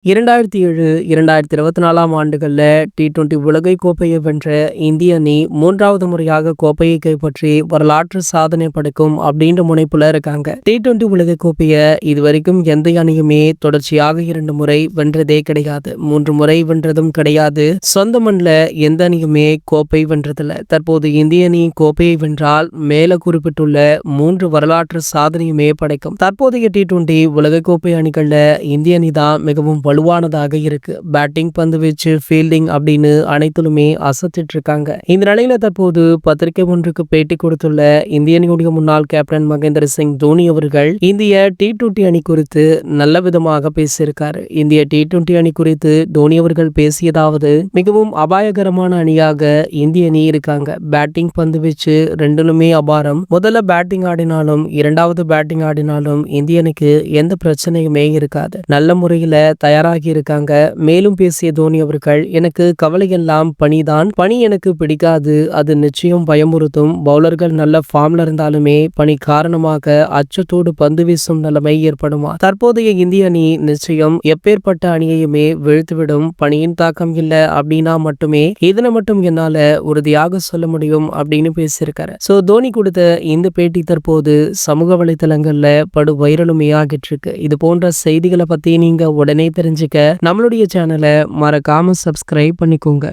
2007, 2024ஆம் ஆண்டுகள்ல T20 உலகக் கோப்பையை வென்ற இந்திய அணி 3வது முறையாக கோப்பையை கைப்பற்றி வரலாற்று சாதனை படைக்கும் அப்படின்ற முனைப்புல இருக்காங்க. T20 உலகக் கோப்பையை இதுவரைக்கும் எந்த அணியுமே தொடர்ச்சியாக 2 முறை வென்றதே கிடையாது. 3 முறை வென்றதும் கிடையாது. சொந்த மண்ணில் எந்த அணியுமே கோப்பை வென்றதில்லை. தற்போது இந்திய அணி கோப்பையை வென்றால் மேல குறிப்பிட்டுள்ள 3 வரலாற்று சாதனையுமே படைக்கும். தற்போதைய T20 உலகக்கோப்பை அணிகள்ல இந்திய அணி தான் மிகவும் வலுவானதாக இருக்கு. பேட்டிங், பந்து வீச்சு, ஃபீல்டிங் அப்படின்னு அனைத்திலுமே அசத்திட்டு இருக்காங்க. இந்த நிலையில தற்போது பத்திரிகை ஒன்றுக்கு பேட்டி கொடுத்துள்ள இந்திய அணியுடைய முன்னாள் கேப்டன் மகேந்திர சிங் தோனி அவர்கள் இந்திய T20 அணி குறித்து நல்ல விதமாக பேசியிருக்காரு. இந்திய T20 அணி குறித்து தோனி அவர்கள் பேசியதாவது, மிகவும் அபாயகரமான அணியாக இந்திய அணி இருக்காங்க. பேட்டிங், பந்து வீச்சு ரெண்டிலுமே அபாரம். முதல்ல பேட்டிங் ஆடினாலும் இரண்டாவது பேட்டிங் ஆடினாலும் இந்திய அணிக்கு எந்த பிரச்சனையுமே இருக்காது. நல்ல முறையில தயாராகி இருக்காங்க. மேலும் பேசிய தோனி அவர்கள், எனக்கு கவலையெல்லாம் பணிதான். பணி எனக்கு பிடிக்காது. அது நிச்சயம் பயமுறுத்தும். பவுலர்கள் நல்ல ஃபார்ம்ல இருந்தாலுமே பணி காரணமாக அச்சத்தோடு பந்து வீசும் நிலைமை ஏற்படுமா? தற்போதைய இந்திய அணி நிச்சயம் எப்பேற்பட்ட அணியையுமே வீழ்த்துவிடும். பணியின் தாக்கம் இல்ல அப்படின்னா மட்டுமே இதனை மட்டும் என்னால உறுதியாக சொல்ல முடியும் அப்படின்னு பேசியிருக்காரு. தோனி கொடுத்த இந்த பேட்டி தற்போது சமூக வலைதளங்கள்ல படு வைரலுமே ஆகிட்டு இருக்கு. இது போன்ற செய்திகளை பத்தி நீங்க உடனே தெரிஞ்சுக்க நம்மளுடைய சேனலை மறக்காம சப்ஸ்கிரைப் பண்ணிக்கோங்க.